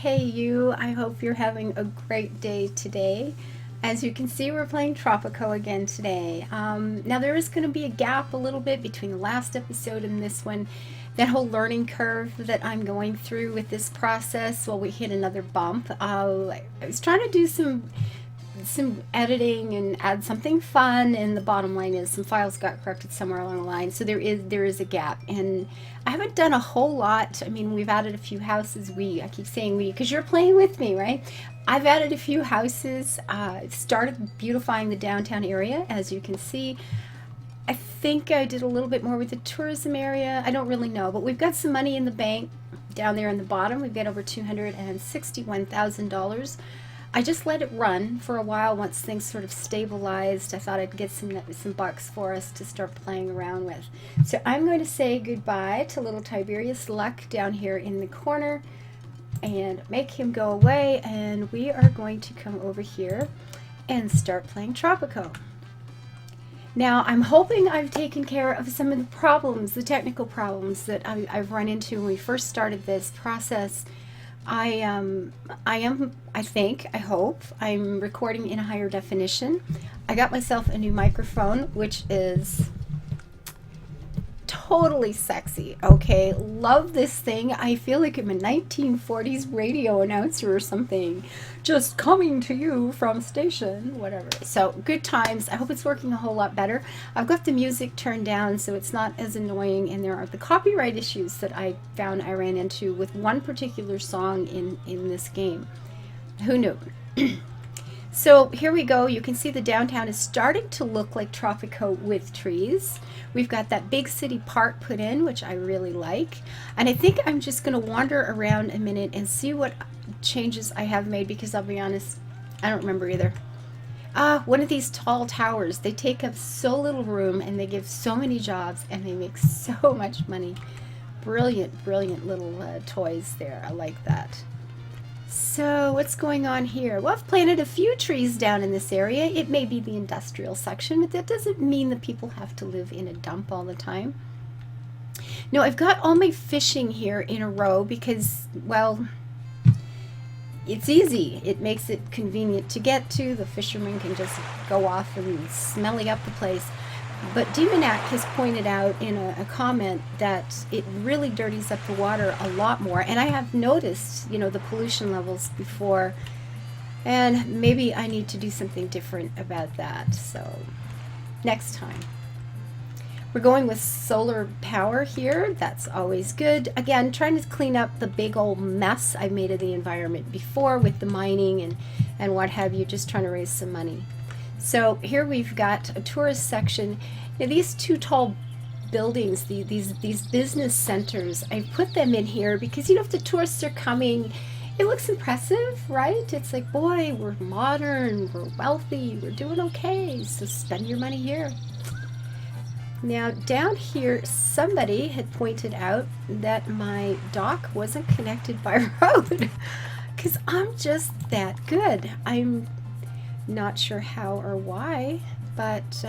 Hey you, I hope you're having a great day today. As you can see, we're playing Tropico again today. Now there is going to be a gap a little bit between the last episode and this one. That whole learning curve that I'm going through with this process, well, we hit another bump. I was trying to do some editing and add something fun, and the bottom line is some files got corrected somewhere along the line, so there is a gap, and I haven't done a whole lot. I mean, we've added a few houses. I keep saying we because you're playing with me, right? I've added a few houses, started beautifying the downtown area, as you can see. I think I did a little bit more with the tourism area. I don't really know, but we've got some money in the bank down there in the bottom. We've got over $261,000. I just let it run for a while once things sort of stabilized. I thought I'd get some bucks for us to start playing around with. So I'm going to say goodbye to little Tiberius Luck down here in the corner and make him go away, and we are going to come over here and start playing Tropico. Now, I'm hoping I've taken care of some of the problems, the technical problems that I've run into when we first started this process. I hope, I'm recording in a higher definition. I got myself a new microphone, which is totally sexy. Okay, love this thing. I feel like I'm a 1940s radio announcer or something, just coming to you from station whatever. So good times. I hope it's working a whole lot better. I've got the music turned down so it's not as annoying, and there are the copyright issues that I found I ran into with one particular song in this game. Who knew? So here we go. You can see the downtown is starting to look like Tropico with trees. We've got that big city park put in, which I really like. And I think I'm just going to wander around a minute and see what changes I have made, because I'll be honest, I don't remember either. One of these tall towers, they take up so little room and they give so many jobs and they make so much money. Brilliant, brilliant little toys there. I like that. So what's going on here? Well, I've planted a few trees down in this area. It may be the industrial section, but that doesn't mean that people have to live in a dump all the time. No, I've got all my fishing here in a row because, well, it's easy. It makes it convenient to get to. The fishermen can just go off and smelly up the place. But Demonac has pointed out in a comment that it really dirties up the water a lot more. And I have noticed, the pollution levels before. And maybe I need to do something different about that. So, next time. We're going with solar power here. That's always good. Again, trying to clean up the big old mess I made of the environment before with the mining and what have you, just trying to raise some money. So here we've got a tourist section. Now these two tall buildings, these business centers, I put them in here because, if the tourists are coming, it looks impressive, right? It's like, boy, we're modern, we're wealthy, we're doing okay, so spend your money here. Now down here, somebody had pointed out that my dock wasn't connected by road because I'm just that good. I'm not sure how or why, but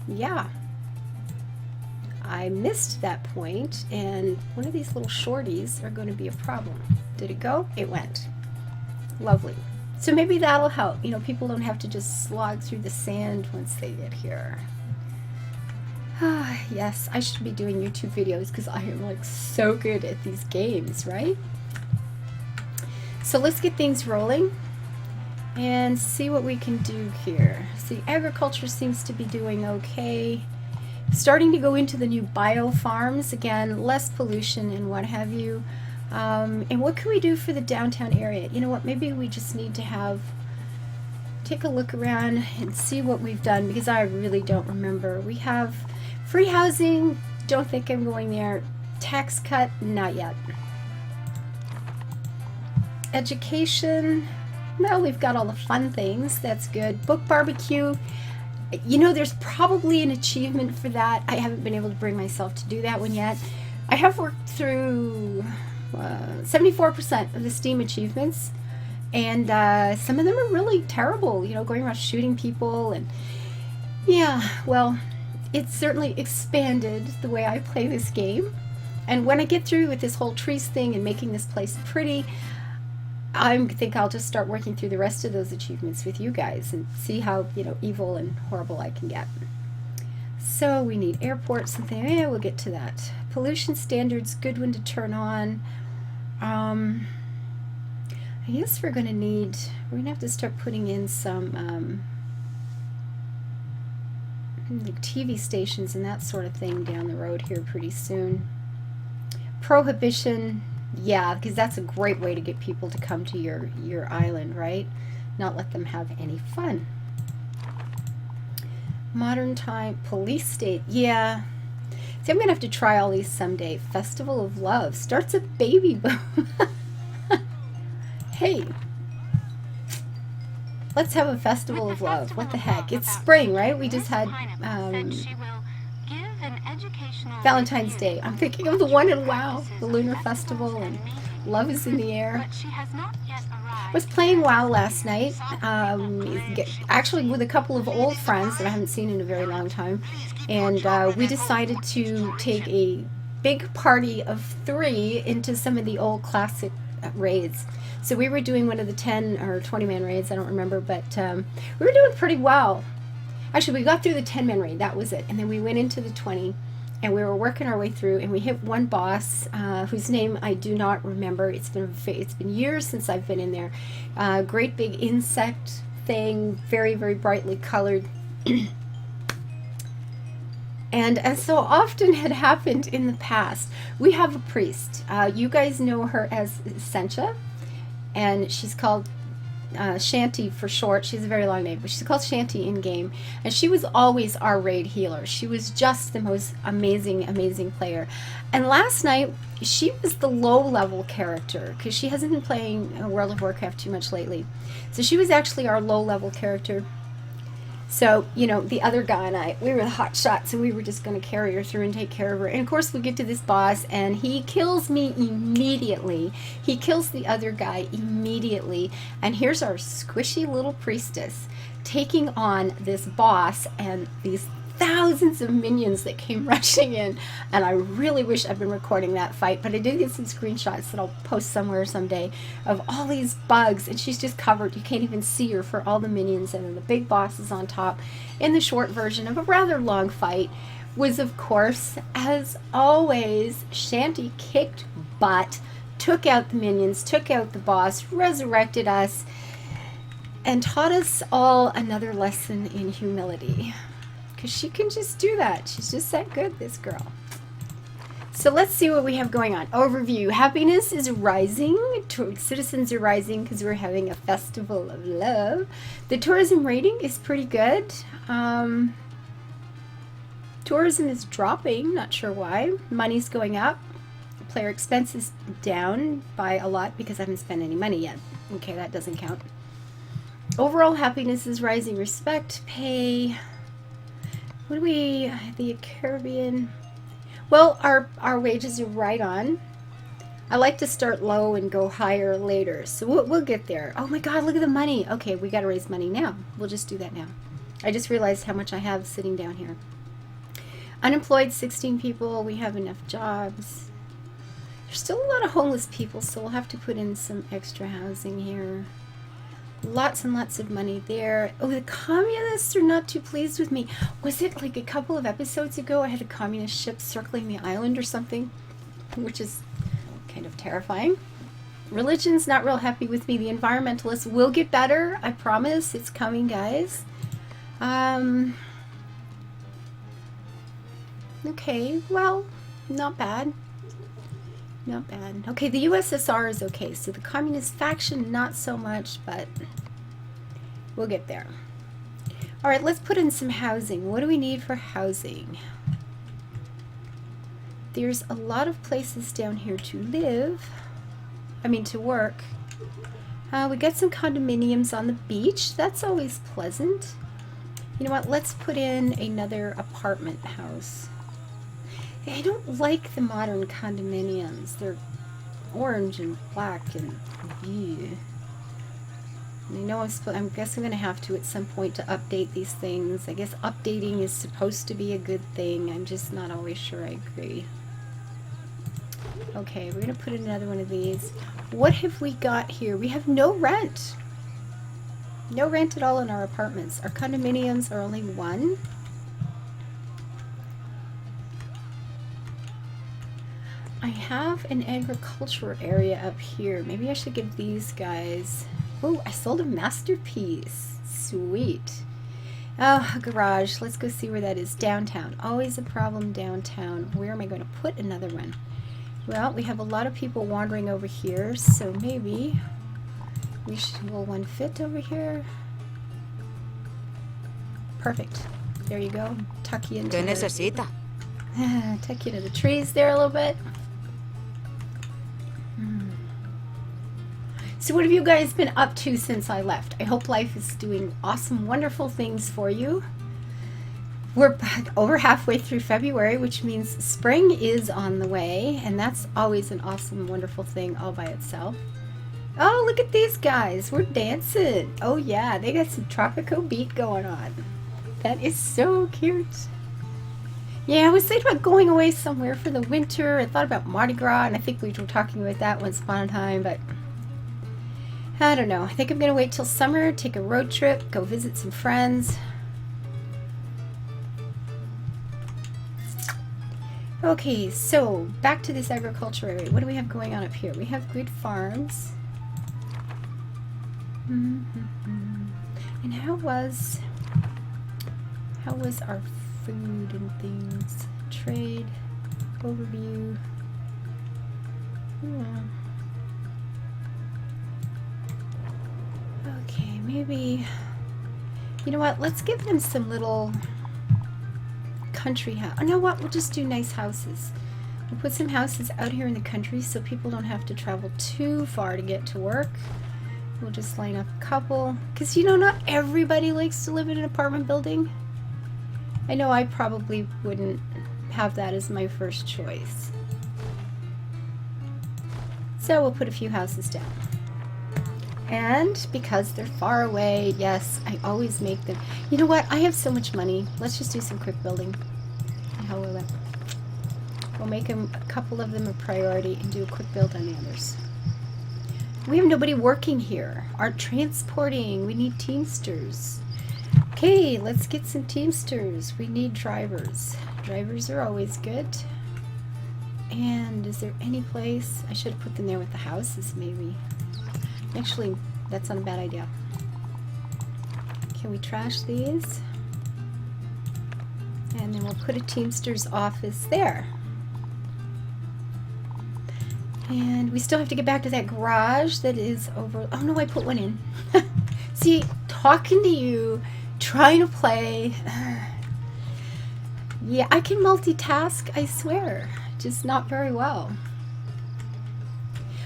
yeah, I missed that point, and one of these little shorties are going to be a problem. Did it go? It went. Lovely. So maybe that'll help. People don't have to just slog through the sand once they get here. Yes, I should be doing YouTube videos because I am like so good at these games, right? So let's get things rolling and see what we can do here. See, agriculture seems to be doing okay. Starting to go into the new bio farms again, less pollution and what have you. And what can we do for the downtown area? You know what? Maybe we just need to take a look around and see what we've done, because I really don't remember. We have free housing. Don't think I'm going there. Tax cut, not yet. Education. Well, we've got all the fun things. That's good. Book barbecue. There's probably an achievement for that. I haven't been able to bring myself to do that one yet. I have worked through 74% of the Steam achievements, and some of them are really terrible. Going around shooting people, and yeah, well, it's certainly expanded the way I play this game. And when I get through with this whole trees thing and making this place pretty, I think I'll just start working through the rest of those achievements with you guys and see how, evil and horrible I can get. So we need airports and things. Yeah, we'll get to that. Pollution standards, good one to turn on. I guess we're going to have to start putting in some like TV stations and that sort of thing down the road here pretty soon. Prohibition, yeah, because that's a great way to get people to come to your island, right? Not let them have any fun. Modern time, police state, yeah. See, I'm going to have to try all these someday. Festival of Love starts a baby boom. Hey, let's have a festival of love. What the heck? It's spring, right? We just had Valentine's Day. I'm thinking of the one in WoW, the Lunar Festival, and Love is in the Air. I was playing WoW last night, actually with a couple of old friends that I haven't seen in a very long time, and we decided to take a big party of 3 into some of the old classic raids. So we were doing one of the 10 or 20-man raids, I don't remember, but we were doing pretty well. Actually, we got through the 10-man raid, that was it, and then we went into the 20, and we were working our way through, and we hit one boss whose name I do not remember. It's been years since I've been in there. Great big insect thing, very, very brightly colored. And as so often had happened in the past, we have a priest. You guys know her as Sencha, and she's called Shanty for short. She's a very long name, but she's called Shanty in game, and she was always our raid healer. She was just the most amazing player. And last night she was the low level character because she hasn't been playing World of Warcraft too much lately, so she was actually our low level character. So, the other guy and I, we were the hot shots, and we were just going to carry her through and take care of her. And of course, we get to this boss, and he kills me immediately. He kills the other guy immediately. And here's our squishy little priestess taking on this boss and these thousands of minions that came rushing in. And I really wish I'd been recording that fight, but I did get some screenshots that I'll post somewhere someday of all these bugs, and she's just covered. You can't even see her for all the minions, and then the big boss is on top. In the short version of a rather long fight was, of course, as always, Shanty kicked butt, took out the minions, took out the boss, resurrected us, and taught us all another lesson in humility. Because she can just do that. She's just that good, this girl. So let's see what we have going on. Overview. Happiness is rising. Citizens are rising because we're having a festival of love. The tourism rating is pretty good. Tourism is dropping. Not sure why. Money's going up. Player expenses down by a lot because I haven't spent any money yet. Okay, that doesn't count. Overall happiness is rising. Respect, pay. What do we, the Caribbean? Well, our wages are right on. I like to start low and go higher later, so we'll get there. Oh my God, look at the money. Okay, we got to raise money now. We'll just do that now. I just realized how much I have sitting down here. Unemployed, 16 people. We have enough jobs. There's still a lot of homeless people, so we'll have to put in some extra housing here. Lots and lots of money there. Oh, the communists are not too pleased with me. Was it like a couple of episodes ago I had a communist ship circling the island or something? Which is kind of terrifying. Religion's not real happy with me. The environmentalists will get better. I promise. It's coming, guys. Okay, well, not bad. Not bad. Okay, the USSR is okay. So the communist faction, not so much, but we'll get there. All right, let's put in some housing. What do we need for housing? There's a lot of places down here to live. To work. We got some condominiums on the beach. That's always pleasant. You know what? Let's put in another apartment house. I don't like the modern condominiums. They're orange and black and yeah. I guess I'm going to have to at some point to update these things. I guess updating is supposed to be a good thing. I'm just not always sure I agree. Okay, we're gonna put in another one of these. What have we got here? We have no rent. No rent at all in our apartments. Our condominiums are only one. I have an agriculture area up here. Maybe I should give these guys... Oh, I sold a masterpiece. Sweet. Oh, a garage. Let's go see where that is. Downtown. Always a problem downtown. Where am I going to put another one? Well, we have a lot of people wandering over here, so maybe we should... Will one fit over here? Perfect. There you go. Tuck you into ¿Qué necesita? tuck you into the trees there a little bit. So what have you guys been up to since I left? I hope life is doing awesome, wonderful things for you. We're over halfway through February, which means spring is on the way, and that's always an awesome, wonderful thing all by itself. Oh, look at these guys. We're dancing. Oh, yeah. They got some Tropico beat going on. That is so cute. Yeah, I was thinking about going away somewhere for the winter. I thought about Mardi Gras, and I think we were talking about that once upon a time, but I don't know. I think I'm going to wait till summer, take a road trip, go visit some friends. Okay, so back to this agriculture area. What do we have going on up here? We have good farms. And how was our food and things? Trade, overview. Okay, maybe, you know what, let's give them some little country house. Oh, you know what, we'll just do nice houses. We'll put some houses out here in the country so people don't have to travel too far to get to work. We'll just line up a couple, because you know, not everybody likes to live in an apartment building. I know I probably wouldn't have that as my first choice. So we'll put a few houses down. And because they're far away, yes, I always make them. You know what? I have so much money. Let's just do some quick building. The hell with it. We'll make them, a couple of them a priority and do a quick build on the others. We have nobody working here. Aren't transporting. We need Teamsters. Okay, let's get some Teamsters. We need drivers. Drivers are always good. And is there any place? I should have put them there with the houses, maybe. Actually, that's not a bad idea. Can we trash these? And then we'll put a Teamster's office there. And we still have to get back to that garage that is over... Oh no, I put one in. See, talking to you, trying to play. Yeah, I can multitask, I swear. Just not very well.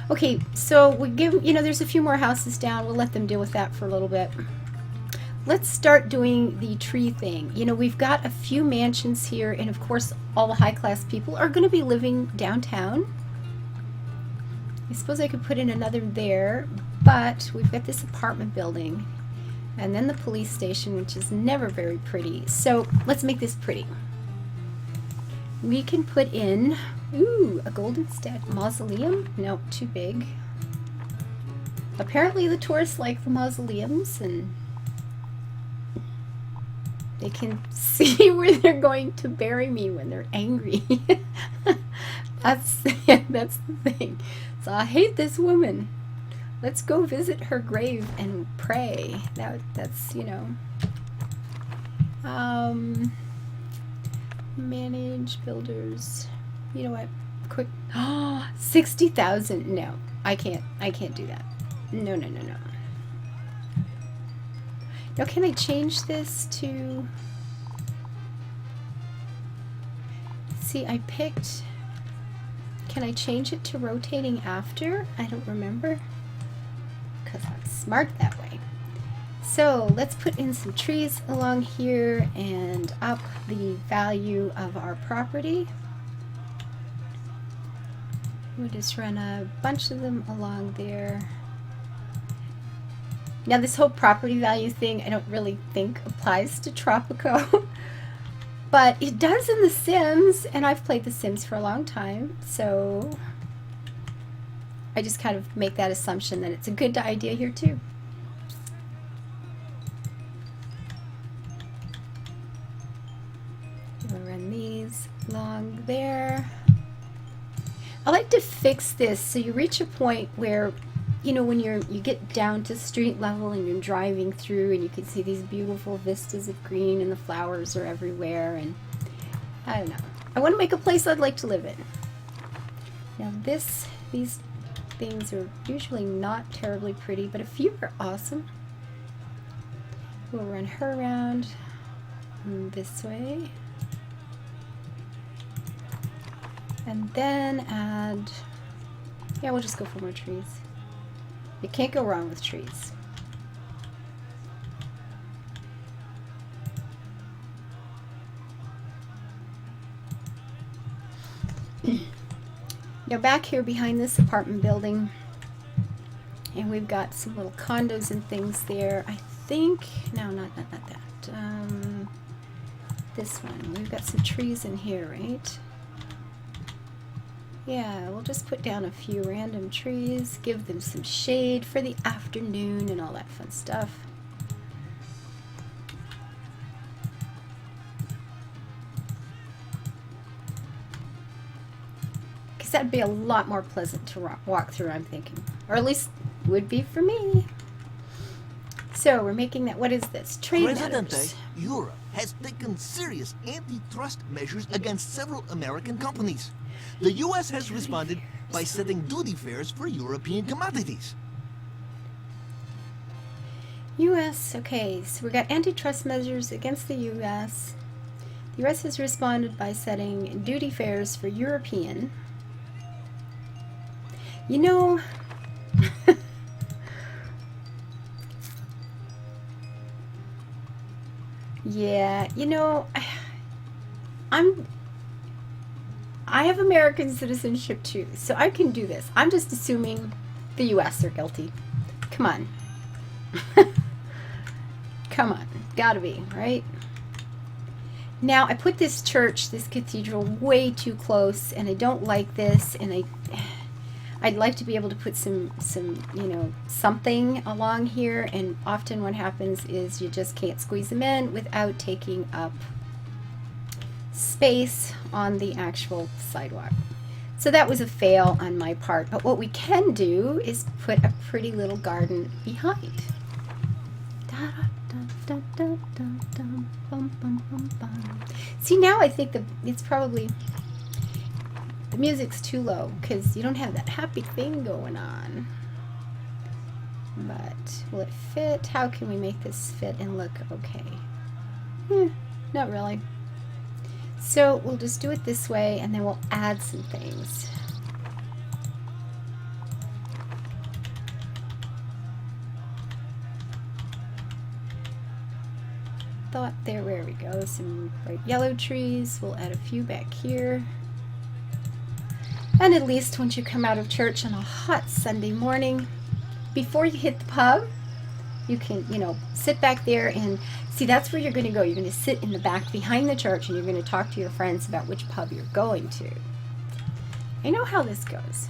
Okay, so we give, you know, there's a few more houses down. We'll let them deal with that for a little bit. Let's start doing the tree thing. You know, we've got a few mansions here, and of course, all the high-class people are going to be living downtown. I suppose I could put in another there, but we've got this apartment building, and then the police station, which is never very pretty. So let's make this pretty. We can put in, ooh, a golden mausoleum. No, too big. Apparently the tourists like the mausoleums, and they can see where they're going to bury me when they're angry. That's the thing. So I hate this woman. Let's go visit her grave and pray. That's, you know. Manage builders. You know what? Quick. 60,000. No, I can't do that. No. Now, can I change this to... See, I picked... Can I change it to rotating after? I don't remember. Because I'm smart that way. So let's put in some trees along here and up the value of our property. We'll just run a bunch of them along there. Now this whole property value thing I don't really think applies to Tropico. But it does in The Sims, and I've played The Sims for a long time, so I just kind of make that assumption that it's a good idea here too. We'll run these along there. I like to fix this so you reach a point where, you know, when you get down to street level and you're driving through and you can see these beautiful vistas of green and the flowers are everywhere, and I don't know. I want to make a place I'd like to live in. Now these things are usually not terribly pretty, but a few are awesome. We'll run her around this way. And then add, yeah, we'll just go for more trees. You can't go wrong with trees. Now back here behind this apartment building, and we've got some little condos and things there. I think, no, not that. This one, we've got some trees in here, right? Yeah, we'll just put down a few random trees, give them some shade for the afternoon and all that fun stuff. Because that'd be a lot more pleasant to walk through, I'm thinking. Or at least would be for me. So we're making that, what is this? Trade matters. Europe has taken serious antitrust measures against several American companies. The U.S. has responded by setting duty fares for European commodities. U.S., okay, so we got antitrust measures against the U.S. The U.S. has responded by setting duty fares for European. You know, yeah, you know, I have American citizenship too, so I can do this. I'm just assuming the U.S. are guilty. Come on. Come on. Gotta be, right? Now, I put this church, this cathedral, way too close, and I don't like this, and I'd like to be able to put some, you know, something along here, and often what happens is you just can't squeeze them in without taking up space on the actual sidewalk. So that was a fail on my part, but what we can do is put a pretty little garden behind. See, now I think it's probably, the music's too low because you don't have that happy thing going on. But will it fit? How can we make this fit and look okay? Not really. So we'll just do it this way, and then we'll add some things. Thought there, where we go, some bright yellow trees. We'll add a few back here. And at least once you come out of church on a hot Sunday morning, before you hit the pub, you can, you know, sit back there and see, that's where you're going to go. You're going to sit in the back behind the church and you're going to talk to your friends about which pub you're going to. I know how this goes.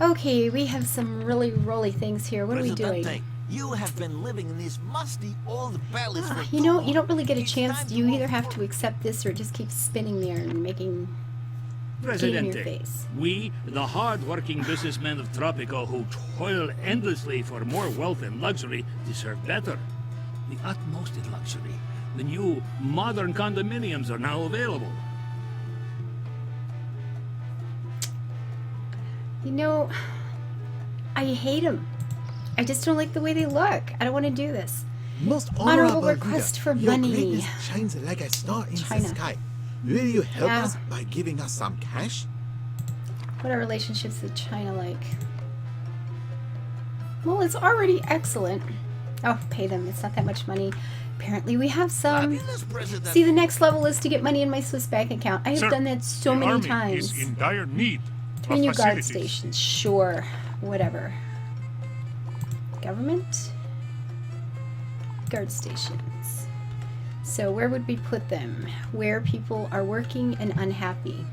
Okay, we have some really rolly things here. What are we doing? You have been living in this musty old palace for you know, you don't really get a chance. You either have to accept this or it just keeps spinning there and making Presidente, your face. We, the hard-working businessmen of Tropico who toil endlessly for more wealth and luxury, deserve better. The utmost in luxury. The new, modern condominiums are now available. You know, I hate them. I just don't like the way they look. I don't want to do this. Most Honorable honorable request leader, for your money. greatness shines like a star in China. the sky. Will you help Yeah. us by giving us some cash? What are relationships with China like? Well, it's already excellent. Oh, pay them. It's not that much money. Apparently we have some. Fabulous, President. See, the next level is to get money in my Swiss bank account. I have Sir, done that so the many army times. is in dire need 3 of new guard facilities. stations. Sure. Whatever. Government. Guard stations. So where would we put them? Where people are working and unhappy.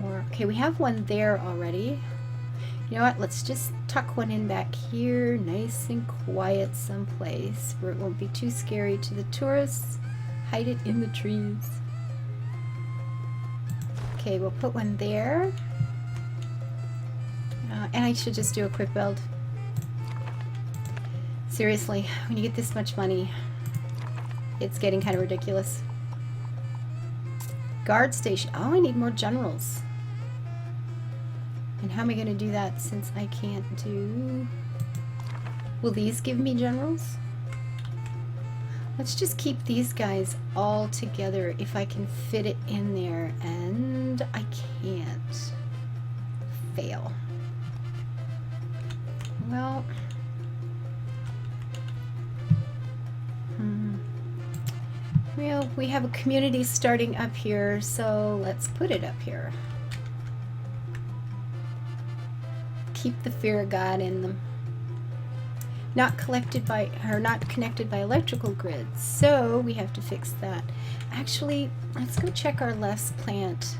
Or, okay, we have one there already. You know what? Let's just tuck one in back here, nice and quiet someplace where it won't be too scary to the tourists. Hide it in the trees. Okay, we'll put one there. And I should just do a quick build. Seriously, when you get this much money, it's getting kind of ridiculous. Guard station. Oh, I need more generals. And how am I going to do that since I can't do... Will these give me generals? Let's just keep these guys all together if I can fit it in there. And I can't. Fail. Well... Well, we have a community starting up here, so let's put it up here. Keep the fear of God in them. Not connected by electrical grids, so we have to fix that. Actually, let's go check our Les plant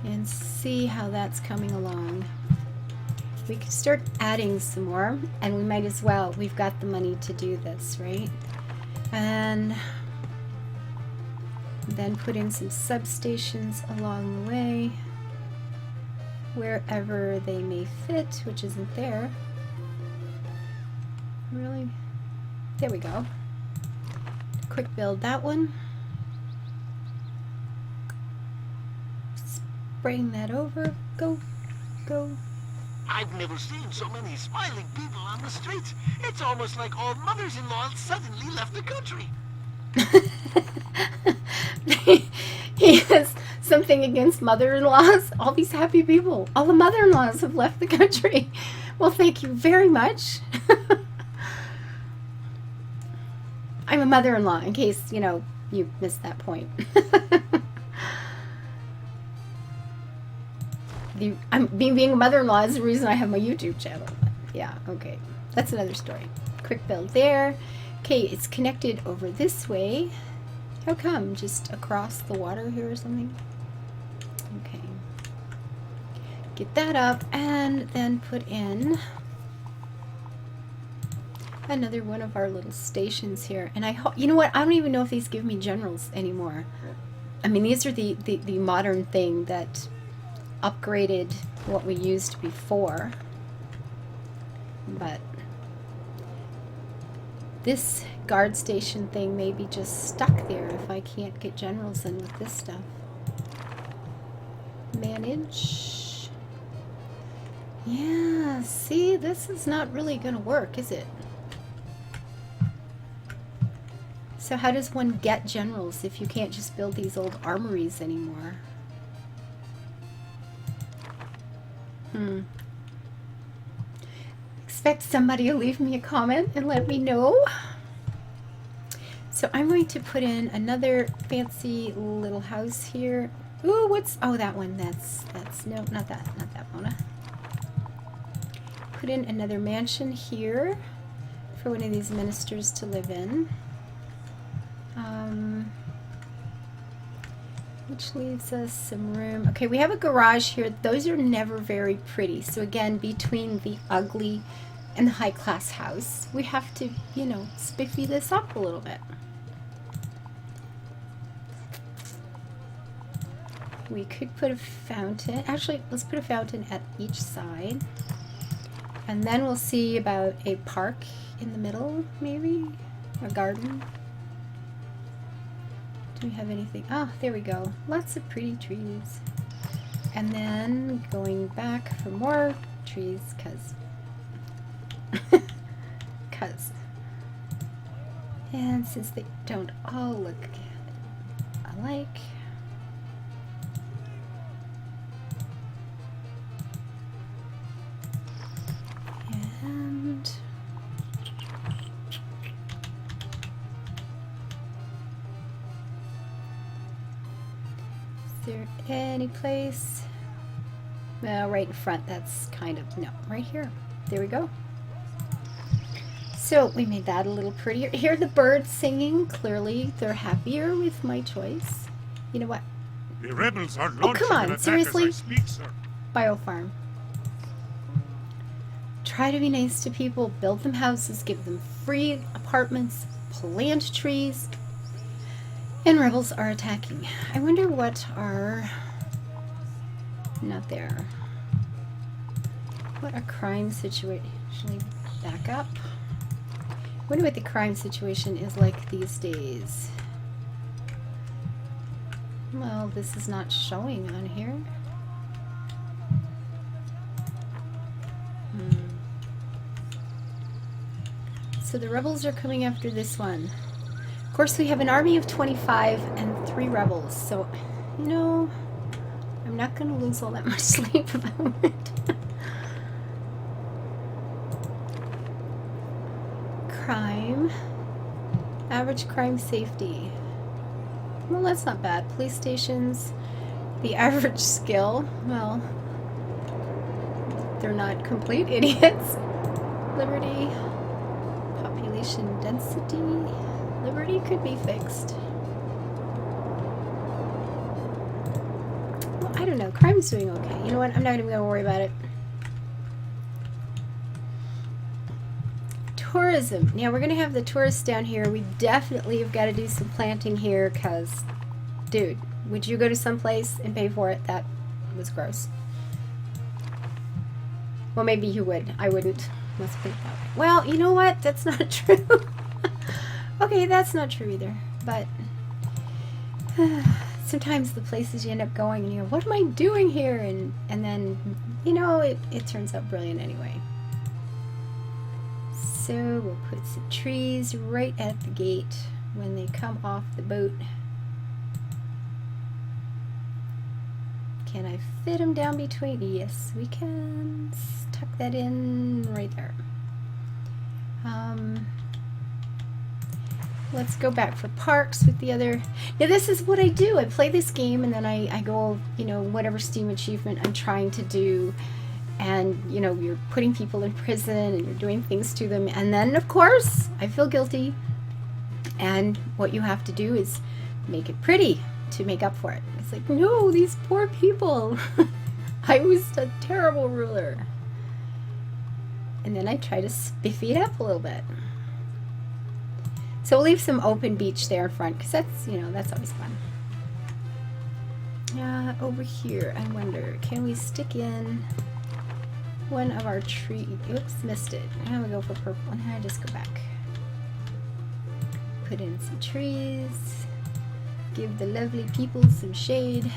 and see how that's coming along. We can start adding some more, and we might as well. We've got the money to do this, right? And then put in some substations along the way, wherever they may fit, which isn't there. Really? There we go. Quick build that one. Bring that over. Go, go. I've never seen so many smiling people on the streets. It's almost like all mothers-in-law suddenly left the country. He has something against mother-in-laws. All these happy people. All the mother-in-laws have left the country. Well, thank you very much. I'm a mother-in-law, in case, you know, you missed that point. Being a mother-in-law is the reason I have my YouTube channel. Yeah, okay. That's another story. Quick build there. Okay, it's connected over this way. How come? Just across the water here or something? Okay. Get that up and then put in another one of our little stations here. And I hope, you know what? I don't even know if these give me generals anymore. I mean, these are the modern thing that upgraded what we used before. But this guard station thing may be just stuck there if I can't get generals in with this stuff. Manage. Yeah, see, this is not really gonna work, is it? So how does one get generals if you can't just build these old armories anymore? Expect somebody to leave me a comment and let me know. So I'm going to put in another fancy little house here. Ooh, what's, oh, that one, that's, no, not that one. Put in another mansion here for one of these ministers to live in. Which leaves us some room. Okay, we have a garage here. Those are never very pretty. So again, between the ugly and the high-class house, we have to, you know, spiffy this up a little bit. We could put a fountain. Actually, let's put a fountain at each side. And then we'll see about a park in the middle, maybe? A garden. Do we have anything? Ah, there we go. Lots of pretty trees. And then going back for more trees, cause and since they don't all look alike, and is there any place? Well, right in front, that's kind of, no, right here. There we go. So we made that a little prettier. Hear the birds singing. Clearly they're happier with my choice. You know what? The rebels are launching come on, an attack seriously? as I speak, sir. Biofarm. Try to be nice to people, build them houses, give them free apartments, plant trees. And rebels are attacking. I wonder what are... Not there. What a crime situation. Actually, back up. I wonder what the crime situation is like these days. Well, this is not showing on here. So the rebels are coming after this one. Of course, we have an army of 25 and 3 rebels. So, you know, I'm not going to lose all that much sleep about it. Crime. Average crime safety. Well, that's not bad. Police stations. The average skill. Well, they're not complete idiots. Liberty. Population density. Liberty could be fixed. Well, I don't know. Crime's doing okay. You know what? I'm not even going to worry about it. Tourism. Now we're going to have the tourists down here. We definitely have got to do some planting here because, dude, would you go to some place and pay for it? That was gross. Well, maybe you would. I wouldn't. Let's put it that way. Well, you know what? That's not true. Okay, that's not true either. But sometimes the places you end up going and you go, what am I doing here? And then, you know, it turns out brilliant anyway. So we'll put some trees right at the gate when they come off the boat. Can I fit them down between? Yes, we can. Tuck that in right there. Let's go back for parks with the other. Now this is what I do. I play this game and then I go, you know, whatever Steam achievement I'm trying to do. And, you know, you're putting people in prison and you're doing things to them. And then, of course, I feel guilty. And what you have to do is make it pretty to make up for it. It's like, no, these poor people. I was a terrible ruler. And then I try to spiffy it up a little bit. So we'll leave some open beach there in front because that's, you know, that's always fun. Over here, I wonder, can we stick in one of our trees? Oops, missed it. Now we go for purple. And I just go back. Put in some trees. Give the lovely people some shade.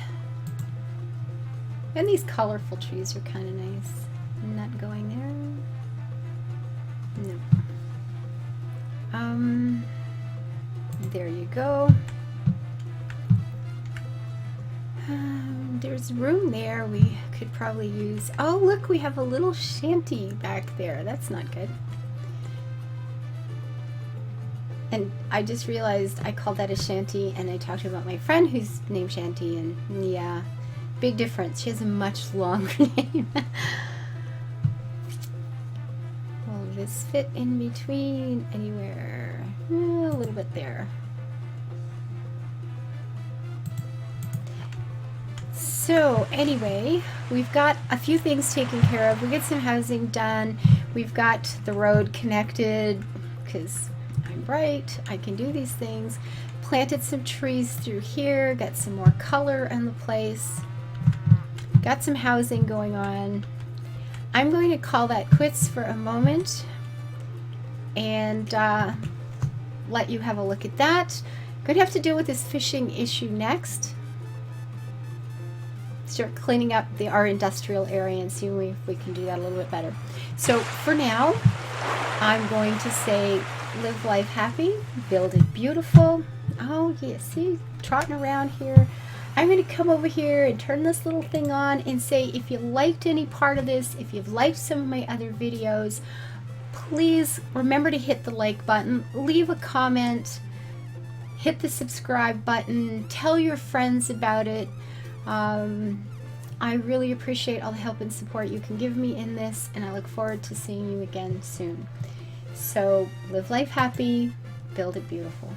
And these colorful trees are kind of nice. I'm not going there. No. There you go. There's room there we could probably use. Oh, look, we have a little shanty back there. That's not good. And I just realized I called that a shanty, and I talked about my friend who's named Shanty, and yeah, big difference. She has a much longer name. Will this fit in between anywhere? A little bit there. So anyway, we've got a few things taken care of. We get some housing done. We've got the road connected because I'm bright. I can do these things. Planted some trees through here. Got some more color in the place. Got some housing going on. I'm going to call that quits for a moment and let you have a look at that. Going to have to deal with this fishing issue next. Start cleaning up our industrial area and see if we can do that a little bit better. So for now, I'm going to say live life happy, build it beautiful. Oh yeah, see, trotting around here. I'm going to come over here and turn this little thing on and say if you liked any part of this, if you've liked some of my other videos, please remember to hit the like button, leave a comment, hit the subscribe button, tell your friends about it. I really appreciate all the help and support you can give me in this, and I look forward to seeing you again soon. So live life happy, build it beautiful.